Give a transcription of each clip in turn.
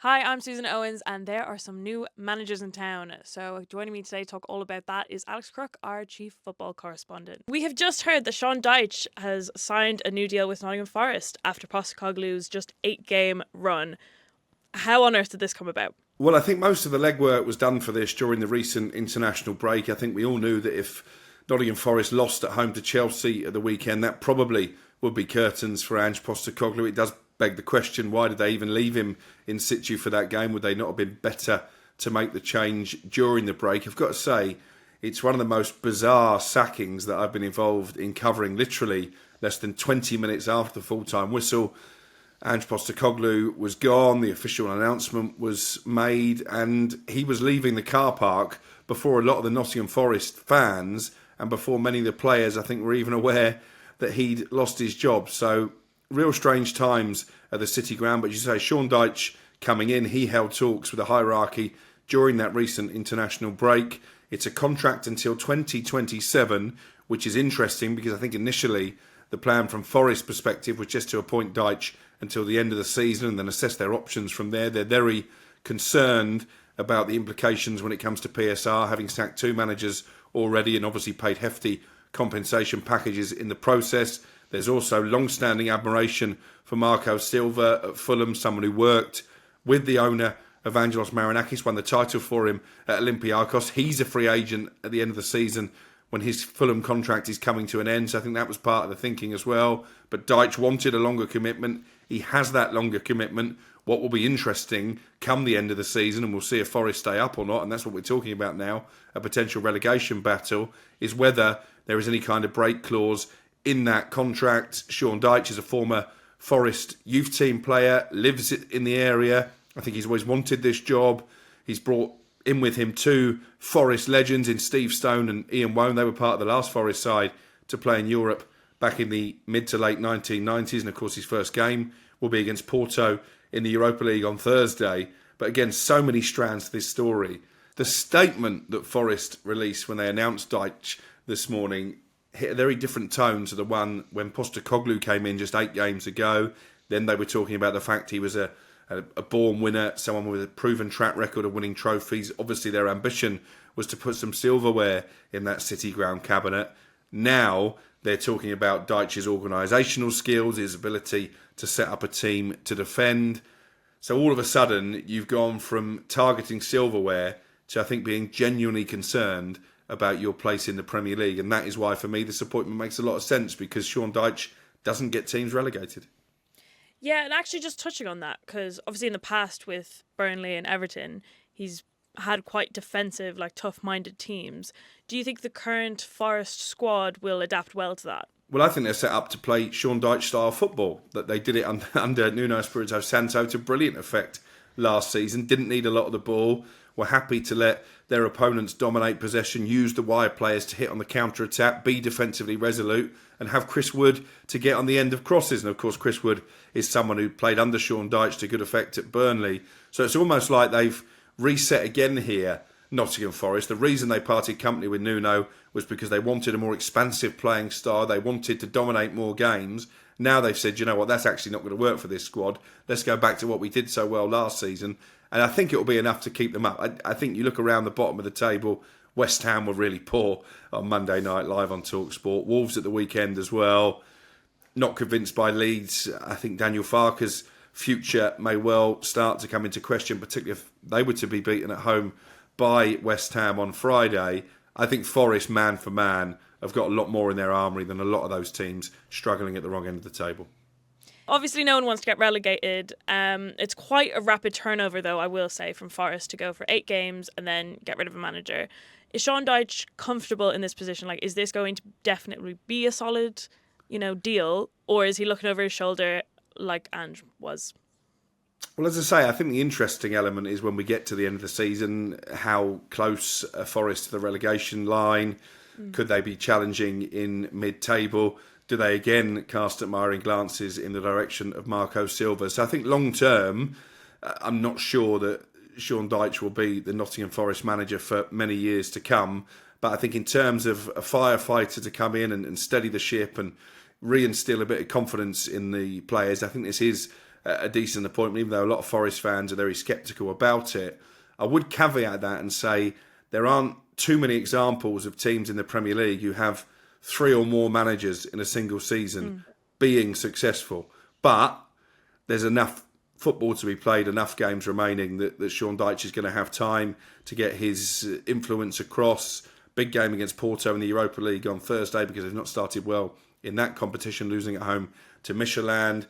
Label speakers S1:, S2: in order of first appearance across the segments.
S1: Hi, I'm Susan Owens, and there are some new managers in town. So, joining me today to talk all about that is Alex Crook, our Chief Football Correspondent. We have just heard that Sean Dyche has signed a new deal with Nottingham Forest after Postecoglou's just 8-game run. How on earth did this come about?
S2: Well, I think most of the legwork was done for this during the recent international break. I think we all knew that if Nottingham Forest lost at home to Chelsea at the weekend, that probably would be curtains for Ange Postecoglou. It does beg the question, why did they even leave him in situ for that game? Would they not have been better to make the change during the break? I've got to say, it's one of the most bizarre sackings that I've been involved in covering, literally less than 20 minutes after the full-time whistle. Ange Postecoglou was gone, the official announcement was made, and he was leaving the car park before a lot of the Nottingham Forest fans and before many of the players, I think, were even aware that he'd lost his job. So, real strange times at the City Ground. But you say, Sean Dyche coming in, he held talks with the hierarchy during that recent international break. It's a contract until 2027, which is interesting because I think initially the plan from Forest's perspective was just to appoint Dyche until the end of the season and then assess their options from there. They're very concerned about the implications when it comes to PSR, having sacked two managers already and obviously paid hefty compensation packages in the process. There's also long-standing admiration for Marco Silva at Fulham, someone who worked with the owner Evangelos Marinakis, won the title for him at Olympiacos. He's a free agent at the end of the season when his Fulham contract is coming to an end. So I think that was part of the thinking as well. But Dyche wanted a longer commitment. He has that longer commitment. What will be interesting come the end of the season, and we'll see if Forest stay up or not, and that's what we're talking about now, a potential relegation battle, is whether there is any kind of break clause in that contract. Sean Dyche is a former Forest youth team player, lives in the area. I think he's always wanted this job. He's brought in with him two Forest legends in Steve Stone and Ian Woan. They were part of the last Forest side to play in Europe back in the mid to late 1990s. And of course, his first game will be against Porto in the Europa League on Thursday. But again, so many strands to this story. The statement that Forest released when they announced Dyche this morning hit a very different tone to the one when Postecoglou came in just 8 games ago. Then they were talking about the fact he was a born winner, someone with a proven track record of winning trophies. Obviously, their ambition was to put some silverware in that City Ground cabinet. Now they're talking about Dyche's organisational skills, his ability to set up a team to defend. So all of a sudden, you've gone from targeting silverware to, I think, being genuinely concerned about your place in the Premier League. And that is why, for me, this appointment makes a lot of sense, because Sean Dyche doesn't get teams relegated.
S1: Yeah, and actually just touching on that, because obviously in the past with Burnley and Everton, he's had quite defensive, like tough-minded teams. Do you think the current Forest squad will adapt well to that?
S2: Well, I think they're set up to play Sean Dyche-style football. That they did it under Nuno Espirito Santo to brilliant effect last season. Didn't need a lot of the ball. Were happy to let their opponents dominate possession, use the wide players to hit on the counter-attack, be defensively resolute, and have Chris Wood to get on the end of crosses. And of course, Chris Wood is someone who played under Sean Dyche to good effect at Burnley. So it's almost like they've reset again here, Nottingham Forest. The reason they parted company with Nuno was because they wanted a more expansive playing style. They wanted to dominate more games. Now they've said, you know what, that's actually not going to work for this squad. Let's go back to what we did so well last season. And I think it will be enough to keep them up. I think you look around the bottom of the table, West Ham were really poor on Monday night live on talkSPORT. Wolves at the weekend as well. Not convinced by Leeds. I think Daniel Farke's future may well start to come into question, particularly if they were to be beaten at home by West Ham on Friday. I think Forest, man for man, have got a lot more in their armoury than a lot of those teams struggling at the wrong end of the table.
S1: Obviously, no one wants to get relegated. It's quite a rapid turnover, though, I will say, from Forest to go for 8 games and then get rid of a manager. Is Sean Dyche comfortable in this position? Like, is this going to definitely be a solid, deal? Or is he looking over his shoulder like Ange was?
S2: Well, as I say, I think the interesting element is when we get to the end of the season, how close are Forest to the relegation line? Could they be challenging in mid-table? Do they again cast admiring glances in the direction of Marco Silva? So I think long term, I'm not sure that Sean Dyche will be the Nottingham Forest manager for many years to come. But I think in terms of a firefighter to come in and steady the ship and reinstill a bit of confidence in the players, I think this is a decent appointment, even though a lot of Forest fans are very sceptical about it. I would caveat that and say there aren't too many examples of teams in the Premier League who have 3 or more managers in a single season being successful. But there's enough football to be played, enough games remaining that Sean Dyche is going to have time to get his influence across. Big game against Porto in the Europa League on Thursday because they've not started well in that competition, losing at home to Midtjylland.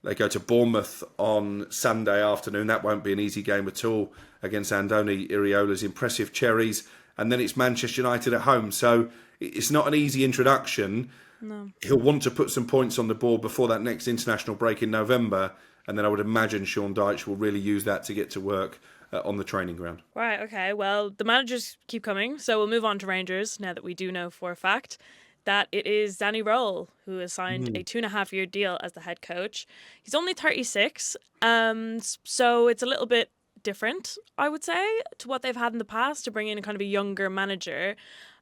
S2: They go to Bournemouth on Sunday afternoon. That won't be an easy game at all against Andoni Iraola's impressive Cherries. And then it's Manchester United at home. So it's not an easy introduction.
S1: No.
S2: He'll want to put some points on the board before that next international break in November. And then I would imagine Sean Dyche will really use that to get to work on the training ground.
S1: Right, okay. Well, the managers keep coming. So we'll move on to Rangers now that we do know for a fact that it is Danny Röhl who has signed a 2.5-year deal as the head coach. He's only 36, so it's a little bit different, I would say, to what they've had in the past to bring in a kind of a younger manager.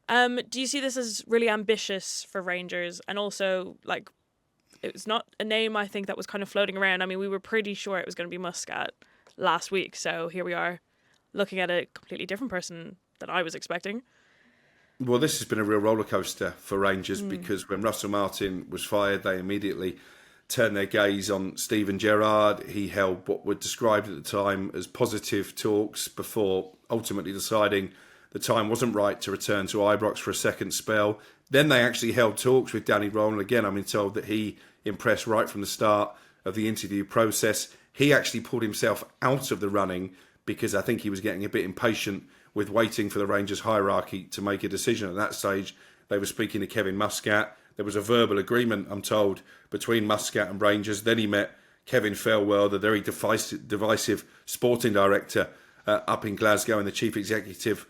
S1: Do you see this as really ambitious for Rangers? And also, like, it was not a name I think that was kind of floating around. I mean, we were pretty sure it was going to be Muscat last week, so here we are looking at a completely different person than I was expecting.
S2: Well, this has been a real rollercoaster for Rangers because when Russell Martin was fired, they immediately turned their gaze on Steven Gerrard. He held what were described at the time as positive talks before ultimately deciding the time wasn't right to return to Ibrox for a second spell. Then they actually held talks with Danny Röhl. And again, I've been told that he impressed right from the start of the interview process. He actually pulled himself out of the running because I think he was getting a bit impatient with waiting for the Rangers hierarchy to make a decision. At that stage, they were speaking to Kevin Muscat. There was a verbal agreement, I'm told, between Muscat and Rangers. Then he met Kevin Felwell, the very divisive sporting director up in Glasgow, and the chief executive,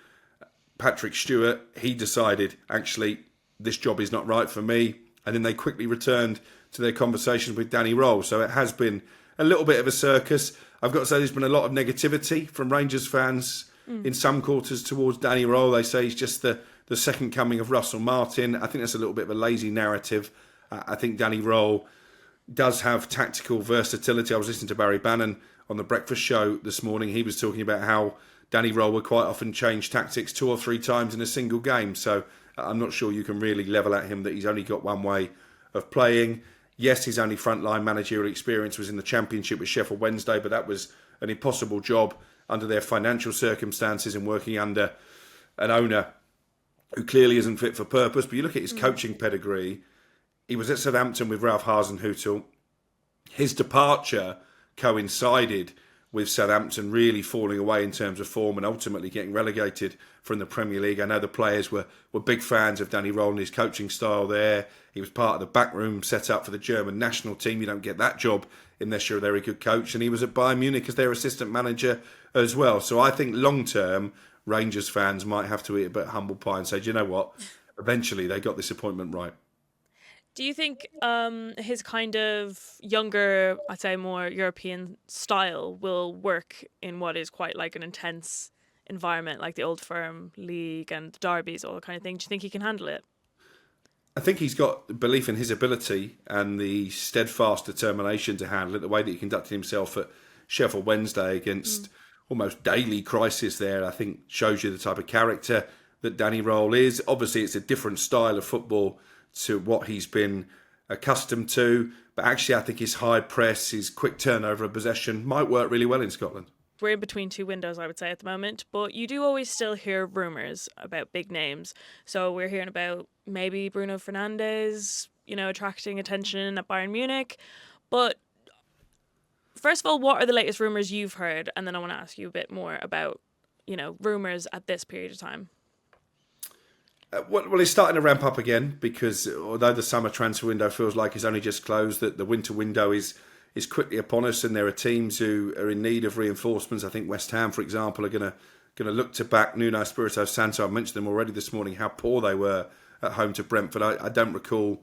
S2: Patrick Stewart. He decided, actually, this job is not right for me. And then they quickly returned to their conversations with Danny Röhl. So it has been a little bit of a circus. I've got to say there's been a lot of negativity from Rangers fans in some quarters towards Danny Röhl. They say he's just the second coming of Russell Martin. I think that's a little bit of a lazy narrative. I think Danny Röhl does have tactical versatility. I was listening to Barry Bannon on the breakfast show this morning. He was talking about how Danny Röhl would quite often change tactics 2 or 3 times in a single game. So I'm not sure you can really level at him that he's only got one way of playing. Yes, his only frontline managerial experience was in the Championship with Sheffield Wednesday, but that was an impossible job under their financial circumstances and working under an owner who clearly isn't fit for purpose. But you look at his coaching pedigree. He was at Southampton with Ralph Hasenhüttl. His departure coincided with Southampton really falling away in terms of form and ultimately getting relegated from the Premier League. I know the players were big fans of Danny Röhl and his coaching style there. He was part of the backroom set up for the German national team. You don't get that job unless you're a very good coach. And he was at Bayern Munich as their assistant manager as well. So I think long-term, Rangers fans might have to eat a bit of humble pie and say, do you know what? Eventually, they got this appointment right.
S1: Do you think his kind of younger, I'd say more European style will work in what is quite like an intense environment, like the Old Firm League and the derbies, all that kind of thing? Do you think he can handle it?
S2: I think he's got belief in his ability and the steadfast determination to handle it. The way that he conducted himself at Sheffield Wednesday against almost daily crisis there, I think shows you the type of character that Danny Röhl is. Obviously, it's a different style of football to what he's been accustomed to. But actually, I think his high press, his quick turnover of possession might work really well in Scotland.
S1: We're in between 2 windows, I would say, at the moment. But you do always still hear rumours about big names. So we're hearing about maybe Bruno Fernandes, attracting attention at Bayern Munich. But first of all, what are the latest rumours you've heard? And then I want to ask you a bit more about, rumours at this period of time.
S2: Well, it's starting to ramp up again because although the summer transfer window feels like it's only just closed, that the winter window is quickly upon us, and there are teams who are in need of reinforcements. I think West Ham, for example, are going to look to back Nuno Espirito Santo. I've mentioned them already this morning, how poor they were at home to Brentford. I don't recall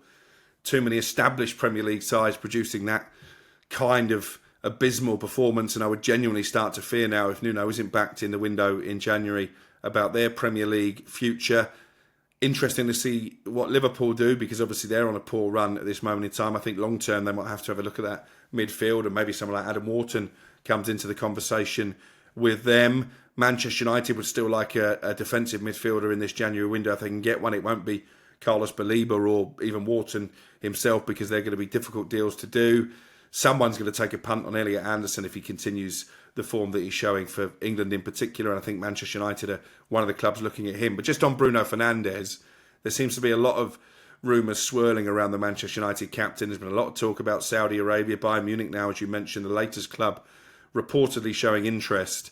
S2: too many established Premier League sides producing that kind of abysmal performance, and I would genuinely start to fear now if Nuno isn't backed in the window in January about their Premier League future. Interesting to see what Liverpool do, because obviously they're on a poor run at this moment in time. I think long term they might have to have a look at that midfield, and maybe someone like Adam Wharton comes into the conversation with them. Manchester United would still like a defensive midfielder in this January window. If they can get one, it won't be Carlos Baleba or even Wharton himself, because they're going to be difficult deals to do. Someone's going to take a punt on Elliot Anderson if he continues the form that he's showing for England in particular, and I think Manchester United are one of the clubs looking at him. But just on Bruno Fernandes, there seems to be a lot of rumours swirling around the Manchester United captain. There's been a lot of talk about Saudi Arabia, Bayern Munich now, as you mentioned, the latest club reportedly showing interest.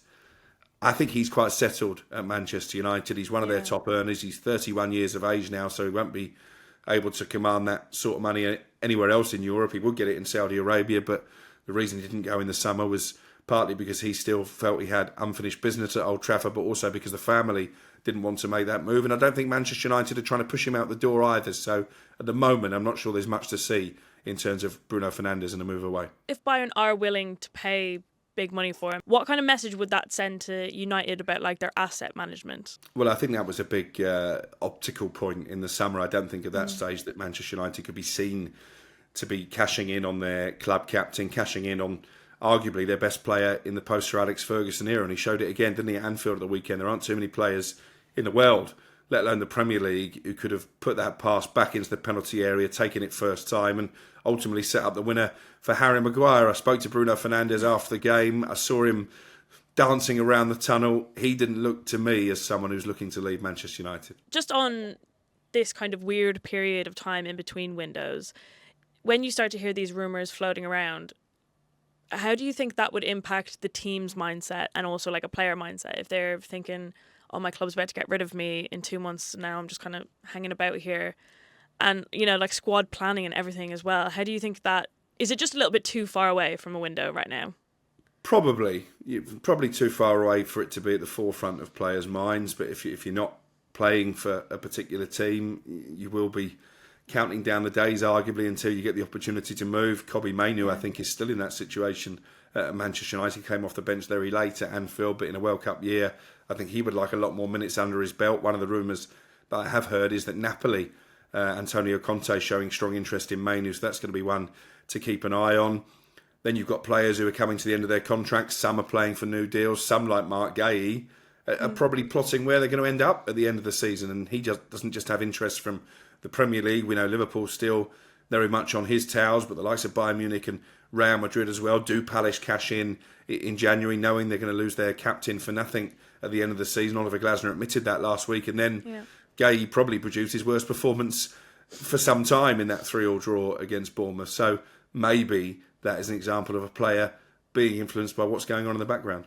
S2: I think he's quite settled at Manchester United. He's one of their top earners. He's 31 years of age now, so he won't be able to command that sort of money anywhere else in Europe. He would get it in Saudi Arabia, but the reason he didn't go in the summer was partly because he still felt he had unfinished business at Old Trafford, but also because the family didn't want to make that move. And I don't think Manchester United are trying to push him out the door either. So at the moment, I'm not sure there's much to see in terms of Bruno Fernandes and a move away.
S1: If Bayern are willing to pay big money for him, what kind of message would that send to United about like their asset management?
S2: Well, I think that was a big optical point in the summer. I don't think at that stage that Manchester United could be seen to be cashing in on their club captain, cashing in on arguably their best player in the post-Sir Alex Ferguson era, and he showed it again, didn't he, at Anfield at the weekend. There aren't too many players in the world, let alone the Premier League, who could have put that pass back into the penalty area, taken it first time, and ultimately set up the winner for Harry Maguire. I spoke to Bruno Fernandes after the game. I saw him dancing around the tunnel. He didn't look to me as someone who's looking to leave Manchester United.
S1: Just on this kind of weird period of time in between windows, when you start to hear these rumours floating around, how do you think that would impact the team's mindset and also like a player mindset? If they're thinking, oh, my club's about to get rid of me in 2 months, now I'm just kind of hanging about here. And, you know, like squad planning and everything as well. How do you think that, is it just a little bit too far away from a window right now?
S2: Probably too far away for it to be at the forefront of players' minds. But if you're not playing for a particular team, you will be counting down the days, arguably, until you get the opportunity to move. Kobbie Mainoo, I think, is still in that situation at Manchester United. He came off the bench very late at Anfield, but in a World Cup year, I think he would like a lot more minutes under his belt. One of the rumours that I have heard is that Napoli, Antonio Conte, showing strong interest in Mainoo, so that's going to be one to keep an eye on. Then you've got players who are coming to the end of their contracts. Some are playing for new deals. Some, like Mark Gahey, are probably plotting where they're going to end up at the end of the season. And he just doesn't just have interest from the Premier League. We know Liverpool still very much on his tails, but the likes of Bayern Munich and Real Madrid as well. Do Palace cash in January, knowing they're going to lose their captain for nothing at the end of the season? Oliver Glasner admitted that last week. And then Gahey probably produced his worst performance for some time in that 3-3 draw against Bournemouth. So maybe that is an example of a player being influenced by what's going on in the background.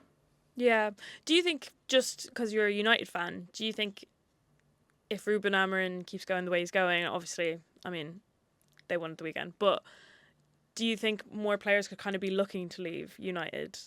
S1: Yeah. Do you think, just because you're a United fan, do you think if Ruben Amorim keeps going the way he's going, obviously, I mean, they won at the weekend, but do you think more players could kind of be looking to leave United?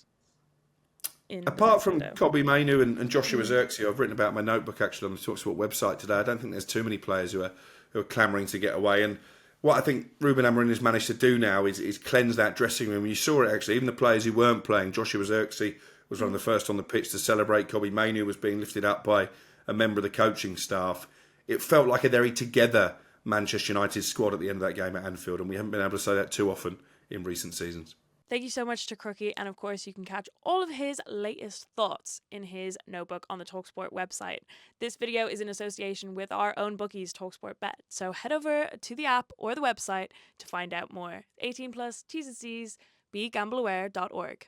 S2: Apart from Kobbie Mainoo and Joshua Zirkzee, I've written about in my notebook actually on the talkSPORT website today. I don't think there's too many players who are clamouring to get away. And what I think Ruben Amorim has managed to do now is cleanse that dressing room. You saw it actually, even the players who weren't playing. Joshua Zirkzee was one of the first on the pitch to celebrate. Kobbie Mainoo was being lifted up by a member of the coaching staff. It felt like a very together Manchester United squad at the end of that game at Anfield, and we haven't been able to say that too often in recent seasons.
S1: Thank you so much to Crookie, and of course you can catch all of his latest thoughts in his notebook on the talkSPORT website. This video is in association with our own bookies, talkSPORT Bet, so head over to the app or the website to find out more. 18+, T's and C's, begambleaware.org.